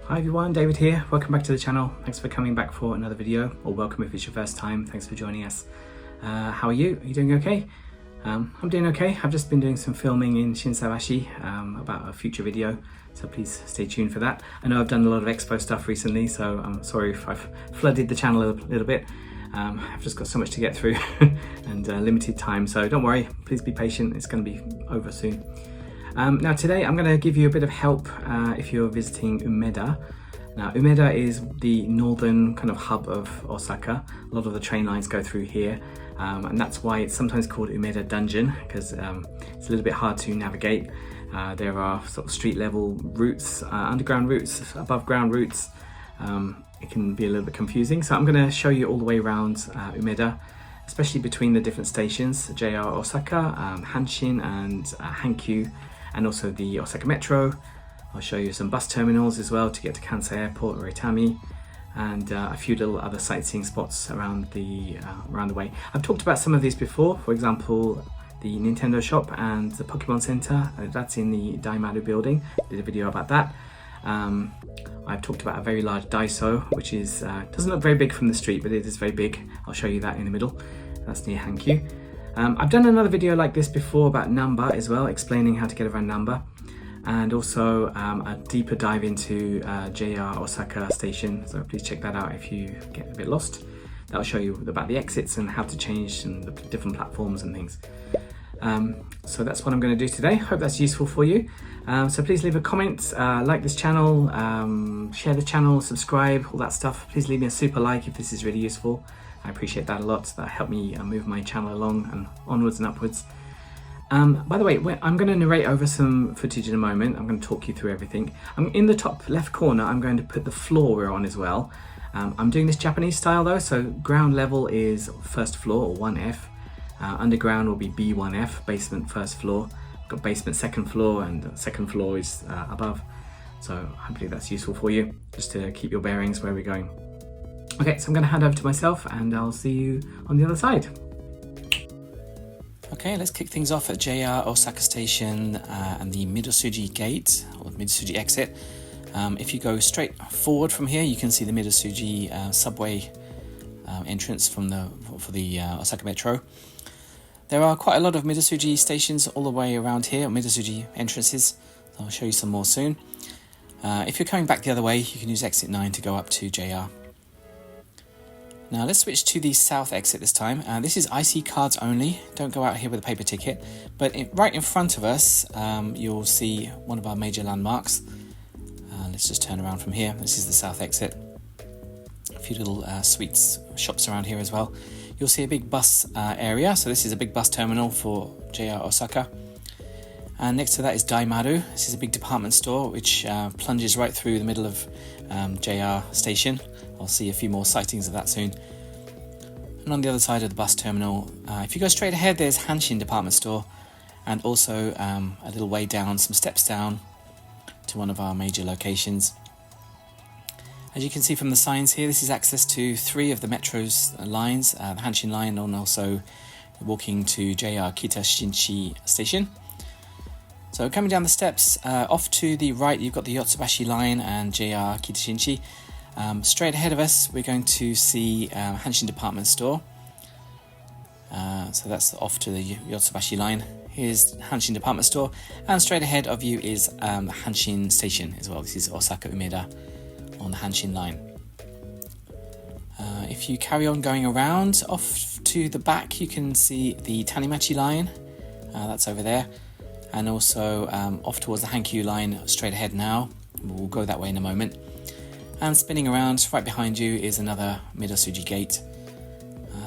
Hi everyone, David here. Welcome back to the channel. Thanks for coming back for another video, or welcome if it's your first time. Thanks for joining us. How are you? Are you doing okay? I'm doing okay. I've just been doing some filming in Shinsabashi about a future video, so please stay tuned for that. I know I've done a lot of expo stuff recently, so I'm sorry if I've flooded the channel a little bit. I've just got so much to get through and limited time, so don't worry, please be patient. It's going to be over soon. Now today I'm going to give you a bit of help if you're visiting Umeda. Now Umeda is the northern kind of hub of Osaka. A lot of the train lines go through here, and that's why it's sometimes called Umeda Dungeon, because it's a little bit hard to navigate. There are sort of street level routes, underground routes, above ground routes. It can be a little bit confusing, so I'm going to show you all the way around Umeda, especially between the different stations, JR Osaka, Hanshin and Hankyu, and also the Osaka Metro. I'll show you some bus terminals as well to get to Kansai Airport or Itami, and a few little other sightseeing spots around the way. I've talked about some of these before, for example the Nintendo shop and the Pokemon Center. That's in the Daimaru building. I did a video about that. I've talked about a very large Daiso, which is doesn't look very big from the street, but it is very big. I'll show you that in the middle. That's near Hankyu. I've done another video like this before about Namba as well, explaining how to get around Namba, and also a deeper dive into JR Osaka station, so please check that out if you get a bit lost. That'll show you about the exits and how to change and the different platforms and things. So that's what I'm going to do today. Hope that's useful for you. So please leave a comment, like this channel, share the channel, subscribe, all that stuff. Please leave me a super like if this is really useful. I appreciate that a lot. That helped me move my channel along and onwards and upwards. By the way, I'm going to narrate over some footage in a moment. I'm going to talk you through everything. In the top left corner, I'm going to put the floor we're on as well. I'm doing this Japanese style though, so ground level is first floor, or 1F. Underground will be B1F, basement first floor. Got basement second floor, and second floor is above. So hopefully that's useful for you, just to keep your bearings where we're going. Okay, so I'm going to hand over to myself and I'll see you on the other side. Okay, let's kick things off at JR Osaka Station and the Midosuji Gate, or the Midosuji exit. If you go straight forward from here, you can see the Midosuji subway entrance for the Osaka Metro. There are quite a lot of Midosuji stations all the way around here, Midosuji entrances. I'll show you some more soon. If you're coming back the other way, you can use exit 9 to go up to JR. Now let's switch to the south exit this time. This is IC cards only. Don't go out here with a paper ticket. But right in front of us, you'll see one of our major landmarks. Let's just turn around from here. This is the south exit. A few little sweets shops around here as well. You'll see a big bus area. So this is a big bus terminal for JR Osaka. And next to that is Daimaru. This is a big department store which plunges right through the middle of JR station. I'll see a few more sightings of that soon. And on the other side of the bus terminal, if you go straight ahead, there's Hanshin department store, and also a little way down, some steps down to one of our major locations. As you can see from the signs here, this is access to 3 of the metro's lines, the Hanshin line, and also walking to JR Kitashinchi station. So coming down the steps, off to the right, you've got the Yotsubashi line and JR Kitashinchi. Straight ahead of us, we're going to see Hanshin department store. So that's off to the Yotsubashi line. Here's Hanshin department store, and straight ahead of you is Hanshin station as well. This is Osaka Umeda on the Hanshin line. If you carry on going around, off to the back, you can see the Tanimachi line. That's over there. And also off towards the Hankyu line, straight ahead now. We'll go that way in a moment. And spinning around right behind you is another Midosuji gate,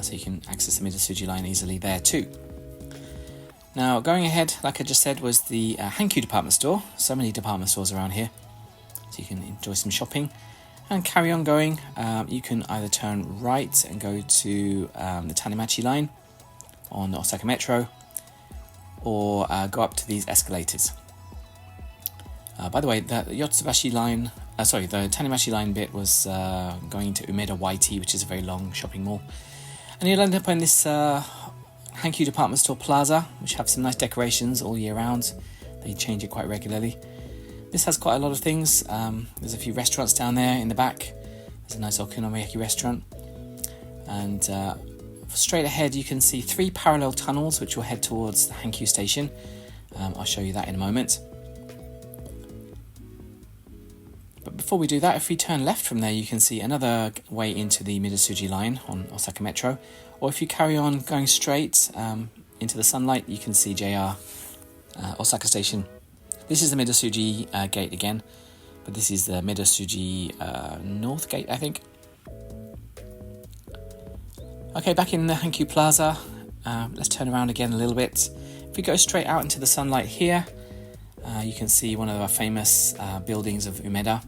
so you can access the Midosuji line easily there too. Now going ahead, like I just said, was the Hankyu department store. So many department stores around here, so you can enjoy some shopping and carry on going. You can either turn right and go to the Tanimachi line on the Osaka Metro, or go up to these escalators. By the way, the Yotsubashi line, the Tanimachi line bit was going to Umeda YT, which is a very long shopping mall. And you'll end up in this Hankyu department store plaza, which have some nice decorations all year round. They change it quite regularly. This has quite a lot of things. There's a few restaurants down there in the back. There's a nice okonomiyaki restaurant. And straight ahead you can see 3 parallel tunnels which will head towards the Hankyu station. I'll show you that in a moment. But before we do that, if we turn left from there, you can see another way into the Midasuji line on Osaka Metro. Or if you carry on going straight into the sunlight, you can see JR Osaka Station. This is the Midasuji gate again, but this is the Midasuji North gate, I think. Okay, back in the Hankyu Plaza, let's turn around again a little bit. If we go straight out into the sunlight here, you can see one of our famous buildings of Umeda.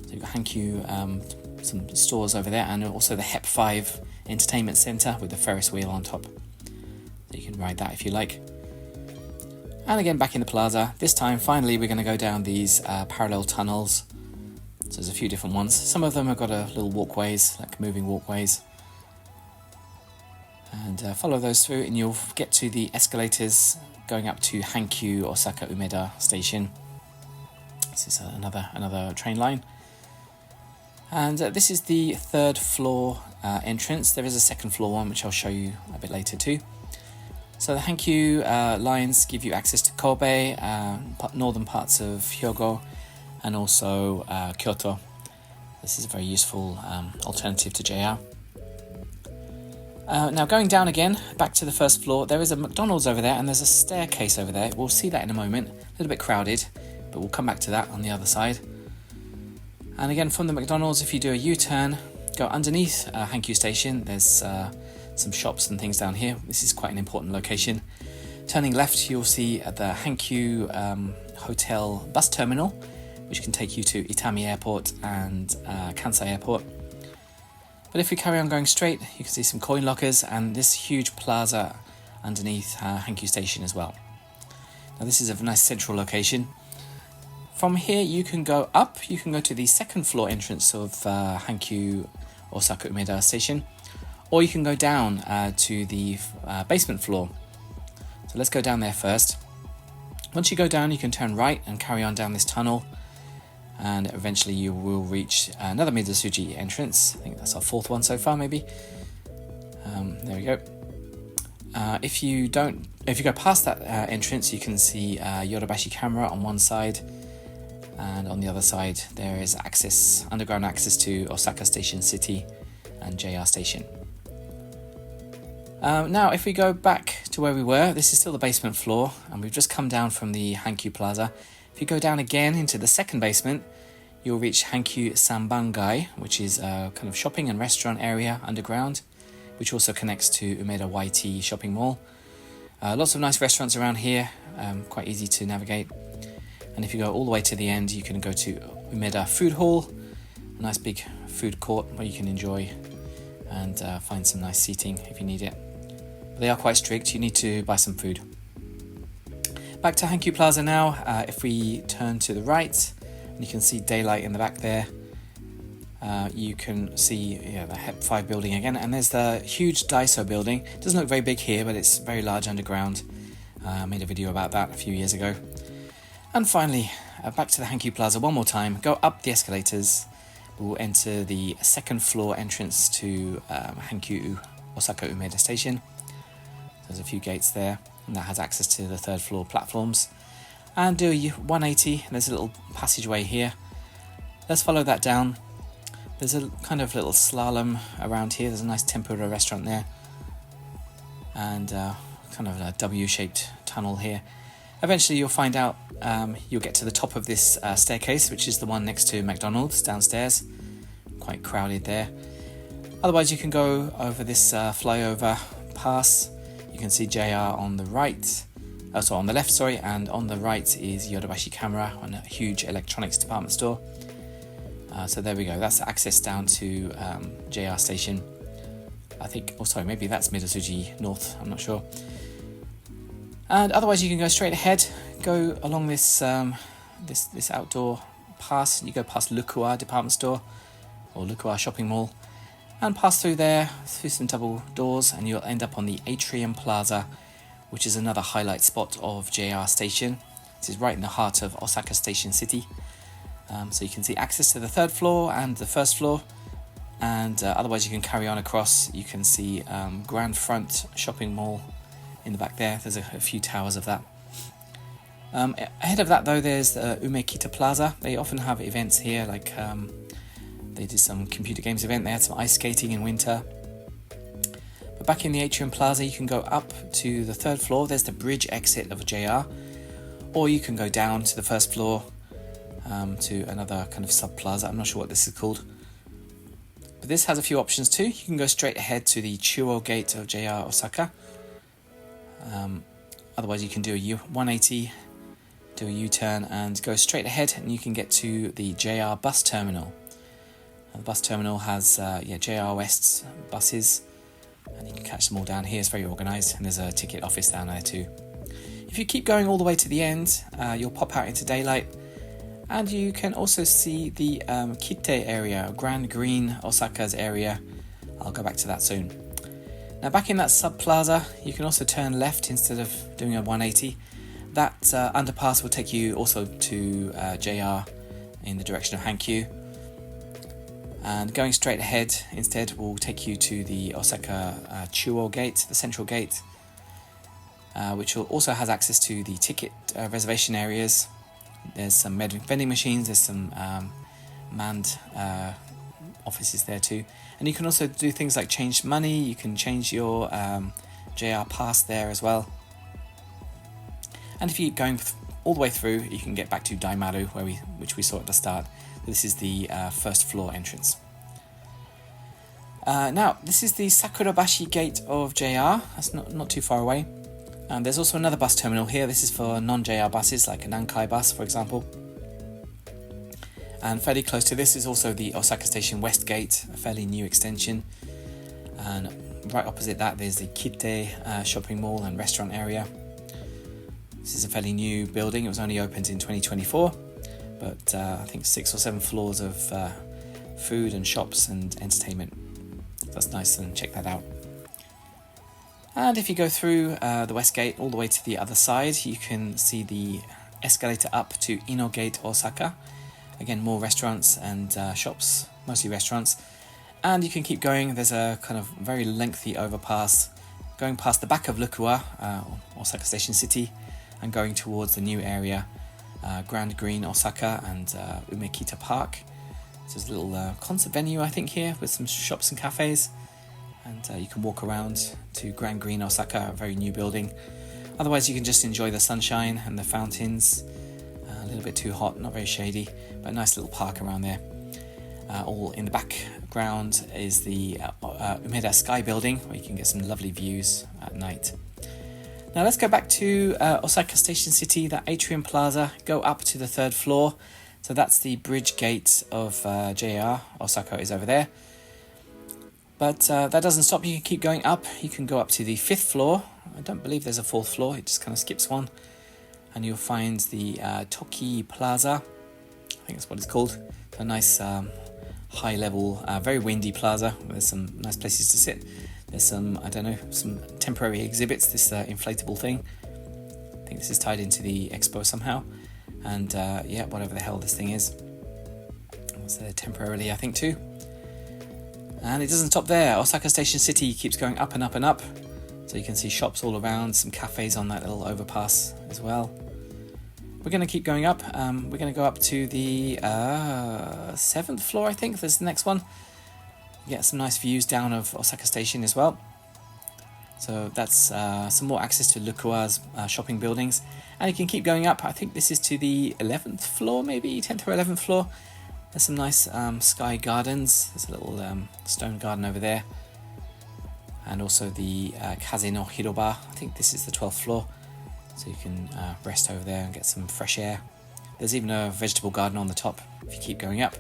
So you've got Hankyu, some stores over there, and also the HEP 5 Entertainment Centre with the Ferris wheel on top. So you can ride that if you like. And again back in the plaza. This time, finally, we're going to go down these parallel tunnels. So there's a few different ones. Some of them have got little walkways, like moving walkways. And follow those through and you'll get to the escalators going up to Hankyu Osaka Umeda Station. This is another train line. And this is the 3rd floor entrance. There is a 2nd floor one which I'll show you a bit later too. So the Hankyu lines give you access to Kobe, northern parts of Hyogo, and also Kyoto. This is a very useful alternative to JR. Now going down again, back to the 1st floor, there is a McDonald's over there and there's a staircase over there. We'll see that in a moment. A little bit crowded, but we'll come back to that on the other side. And again, from the McDonald's, if you do a U-turn, go underneath Hankyu Station, there's some shops and things down here. This is quite an important location. Turning left, you'll see the Hankyu Hotel bus terminal, which can take you to Itami Airport and Kansai Airport. But if we carry on going straight, you can see some coin lockers and this huge plaza underneath Hankyu Station as well. Now this is a nice central location. From here you can go up, you can go to the 2nd floor entrance of Hankyu Osaka Umeda Station, or you can go down to the basement floor. So let's go down there first. Once you go down, you can turn right and carry on down this tunnel, and eventually you will reach another Midasuji entrance. I think that's our 4th one so far, maybe. There we go. If you go past that entrance, you can see Yodobashi Camera on one side, and on the other side there is underground access to Osaka Station City and JR Station. Now if we go back to where we were, this is still the basement floor and we've just come down from the Hankyu Plaza. If you go down again into the 2nd basement, you'll reach Hankyu Sanbangai, which is a kind of shopping and restaurant area underground, which also connects to Umeda YT shopping mall. Lots of nice restaurants around here, quite easy to navigate. And if you go all the way to the end, you can go to Umeda Food Hall, a nice big food court where you can enjoy and find some nice seating if you need it. But they are quite strict, you need to buy some food. Back to Hankyu Plaza now. If we turn to the right, and you can see daylight in the back there, you can see the HEP 5 building again, and there's the huge Daiso building. It doesn't look very big here, but it's very large underground. I made a video about that a few years ago. And finally, back to the Hankyu Plaza one more time. Go up the escalators. We'll enter the 2nd floor entrance to Hankyu Osaka Umeda Station. There's a few gates there, and that has access to the 3rd floor platforms. And do a 180, there's a little passageway here. Let's follow that down. There's a kind of little slalom around here. There's a nice tempura restaurant there. And kind of a W-shaped tunnel here. Eventually you'll find out, you'll get to the top of this staircase, which is the one next to McDonald's downstairs. Quite crowded there. Otherwise you can go over this flyover pass. You can see JR on the right, on the left, sorry, and on the right is Yodobashi Camera, on a huge electronics department store. So there we go, that's access down to JR Station. I think, maybe that's Midasuji North, I'm not sure. And otherwise you can go straight ahead, go along this this outdoor pass. You go past Lukua department store, or Lukua shopping mall, and pass through there, through some double doors, and you'll end up on the Atrium Plaza, which is another highlight spot of JR Station. This is right in the heart of Osaka Station City. So you can see access to the 3rd floor and the 1st floor, and otherwise you can carry on across. You can see Grand Front shopping mall in the back there. There's a few towers of that. Ahead of that though, there's the Umekita Plaza. They often have events here, like they did some computer games event. They had some ice skating in winter. But back in the Atrium Plaza, you can go up to the 3rd floor. There's the bridge exit of JR, or you can go down to the 1st floor to another kind of sub plaza. I'm not sure what this is called, but this has a few options too. You can go straight ahead to the Chuo gate of JR Osaka. Otherwise you can do a 180, do a U-turn and go straight ahead, and you can get to the JR bus terminal. And the bus terminal has JR West's buses, and you can catch them all down here. It's very organised, and there's a ticket office down there too. If you keep going all the way to the end, you'll pop out into daylight, and you can also see the Kite area, Grand Green Osaka's area. I'll go back to that soon. Now back in that sub plaza, you can also turn left instead of doing a 180. That underpass will take you also to JR in the direction of Hankyu. And going straight ahead instead will take you to the Osaka Chuo gate, the central gate, which also has access to the ticket reservation areas. There's some vending machines, there's some manned offices there too. And you can also do things like change money, you can change your JR pass there as well. And if you keep going all the way through, you can get back to Daimaru, which we saw at the start. This is the 1st floor entrance. Now, this is the Sakurabashi gate of JR. That's not too far away. There's also another bus terminal here. This is for non-JR buses, like a Nankai bus, for example. And fairly close to this is also the Osaka Station West Gate, a fairly new extension. And right opposite that, there's the Kite shopping mall and restaurant area. This is a fairly new building. It was only opened in 2024, but I think 6 or 7 floors of food and shops and entertainment. That's nice, and check that out. And if you go through the West Gate all the way to the other side, you can see the escalator up to Ino Gate Osaka. Again, more restaurants and shops, mostly restaurants. And you can keep going. There's a kind of very lengthy overpass going past the back of Lukua, Osaka Station City, and going towards the new area, Grand Green Osaka and Umekita Park. So there's a little concert venue, I think, here with some shops and cafes. And you can walk around to Grand Green Osaka, a very new building. Otherwise, you can just enjoy the sunshine and the fountains. A little bit too hot, not very shady, but a nice little park around there. All in the background is the Umeda Sky building, where you can get some lovely views at night. Now let's go back to Osaka Station City, that Atrium Plaza, go up to the 3rd floor. So that's the bridge gate of JR Osaka is over there. But that doesn't stop. You can keep going up. You can go up to the 5th floor. I don't believe there's a 4th floor. It just kind of skips one. And you'll find the Toki Plaza. I think that's what it's called. It's a nice high level, very windy plaza. There's some nice places to sit. There's some, I don't know, some temporary exhibits. This inflatable thing. I think this is tied into the expo somehow. And yeah, whatever the hell this thing is. It's there temporarily, I think, too. And it doesn't stop there. Osaka Station City keeps going up and up and up. So you can see shops all around, some cafes on that little overpass as well. We're going to keep going up. We're going to go up to the 7th floor, I think. There's the next one. You get some nice views down of Osaka Station as well. So that's some more access to Lukua's shopping buildings. And you can keep going up. I think this is to the 11th floor, maybe 10th or 11th floor. There's some nice sky gardens. There's a little stone garden over there. And also the Kaze no Hiroba. I think this is the 12th floor. So you can rest over there and get some fresh air. There's even a vegetable garden on the top if you keep going up.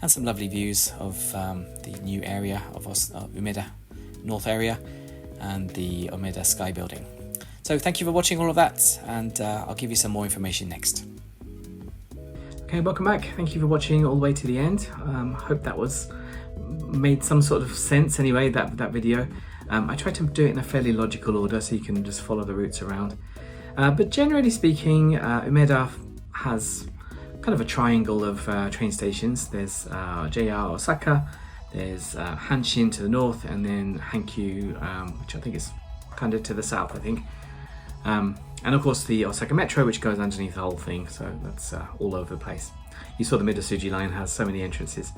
And some lovely views of the new area of Umeda North area and the Umeda Sky building. So thank you for watching all of that, and I'll give you some more information next. Okay, welcome back. Thank you for watching all the way to the end. Hope that made some sort of sense anyway, that video. I tried to do it in a fairly logical order so you can just follow the routes around. But generally speaking, Umeda has kind of a triangle of train stations. There's JR Osaka, there's Hanshin to the north, and then Hankyu, which I think is kind of to the south, I think. And of course the Osaka Metro, which goes underneath the whole thing, so that's all over the place. You saw the梅田line has so many entrances.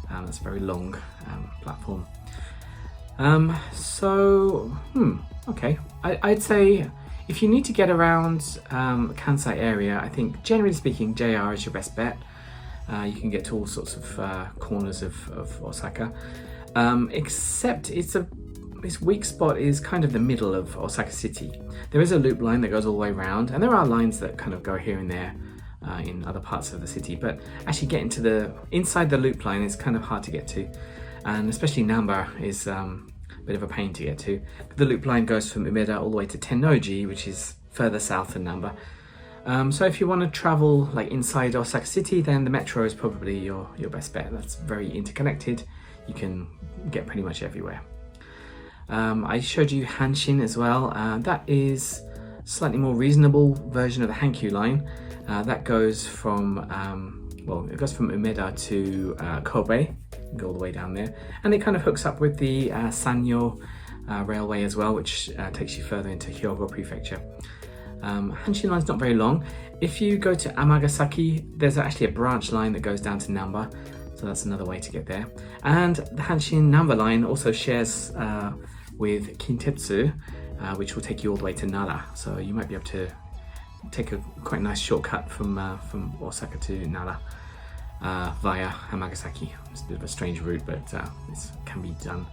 That's a very long platform. Okay, I'd say if you need to get around Kansai area, I think generally speaking JR is your best bet. You can get to all sorts of corners of Osaka, except its weak spot is kind of the middle of Osaka City. There is a loop line that goes all the way around, and there are lines that kind of go here and there in other parts of the city, but actually getting to the inside the loop line is kind of hard to get to, and especially Namba is a bit of a pain to get to. The loop line goes from Umeda all the way to Tennoji, which is further south than Namba. So if you want to travel like inside Osaka City, then the metro is probably your best bet. That's very interconnected. You can get pretty much everywhere. I showed you Hanshin as well. That is slightly more reasonable version of the Hankyu line. That goes from it goes from Umeda to Kobe, go all the way down there, and it kind of hooks up with the Sanyo railway as well, which takes you further into Hyogo Prefecture. Hanshin line's not very long. If you go to Amagasaki, there's actually a branch line that goes down to Namba, so that's another way to get there. And the Hanshin Namba line also shares with Kintetsu, which will take you all the way to Nara, so you might be able to take a quite nice shortcut from Osaka to Nara via Amagasaki. It's a bit of a strange route, but this can be done.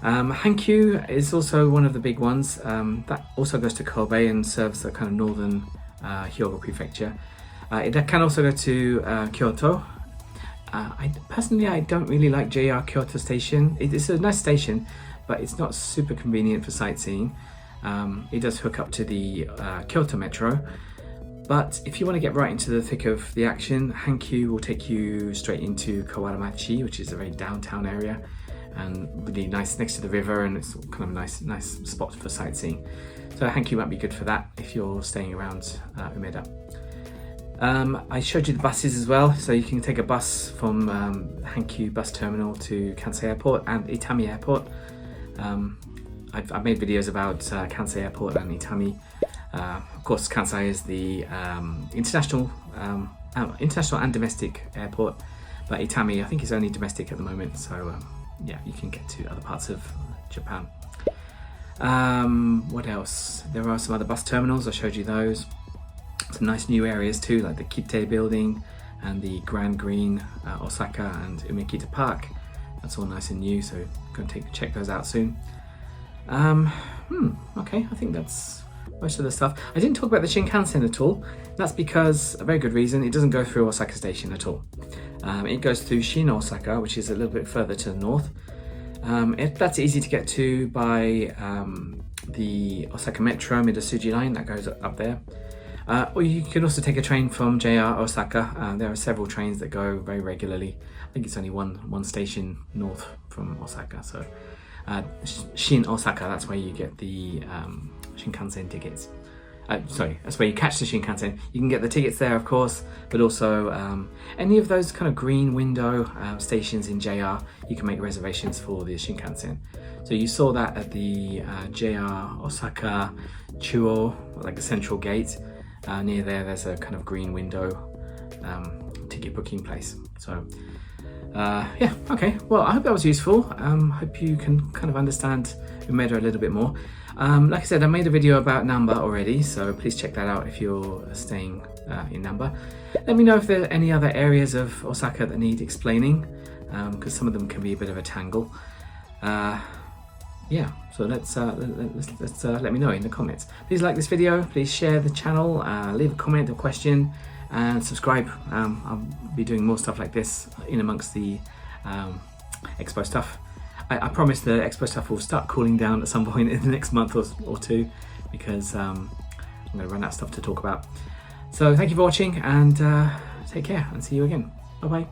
Hankyu is also one of the big ones. That also goes to Kobe and serves the kind of northern Hyogo Prefecture. It can also go to Kyoto. I don't really like JR Kyoto Station. It's a nice station, but it's not super convenient for sightseeing. It does hook up to the Kyoto Metro, but if you want to get right into the thick of the action, Hankyu will take you straight into Kawaramachi, which is a very downtown area and really nice next to the river, and it's kind of a nice spot for sightseeing. So Hankyu might be good for that if you're staying around Umeda. I showed you the buses as well, so you can take a bus from Hankyu bus terminal to Kansai Airport and Itami Airport. I've made videos about Kansai Airport and Itami. Of course, Kansai is the international and domestic airport, but Itami I think is only domestic at the moment, so yeah, you can get to other parts of Japan. What else? There are some other bus terminals, I showed you those. Some nice new areas too, like the KIX building and the Grand Green Osaka and Umekita Park. That's all nice and new, so go and check those out soon. Okay, I think that's most of the stuff. I didn't talk about the Shinkansen at all. That's because, a very good reason, it doesn't go through Osaka Station at all. It goes through Shin Osaka, which is a little bit further to the north. That's easy to get to by the Osaka Metro梅田line that goes up there. Or you can also take a train from JR Osaka. There are several trains that go very regularly. I think it's only one station north from Osaka, so Shin Osaka, that's where you get the Shinkansen tickets. Sorry, that's where you catch the Shinkansen. You can get the tickets there, of course, but also any of those kind of green window stations in JR, you can make reservations for the Shinkansen. So you saw that at the JR Osaka Chuo, like the central gate. Near there's a kind of green window ticket booking place. So yeah, okay, well, I hope that was useful. Hope you can kind of understand Umeda a little bit more. Like I said, I made a video about Namba already, so please check that out if you're staying in Namba. Let me know if there are any other areas of Osaka that need explaining, because some of them can be a bit of a tangle. Yeah, so let's let me know in the comments. Please like this video, please share the channel, leave a comment or question, and subscribe. I'll be doing more stuff like this in amongst the expo stuff. I promise the expo stuff will start cooling down at some point in the next month or two, because I'm going to run out of stuff to talk about. So thank you for watching, and take care, and see you again. Bye bye.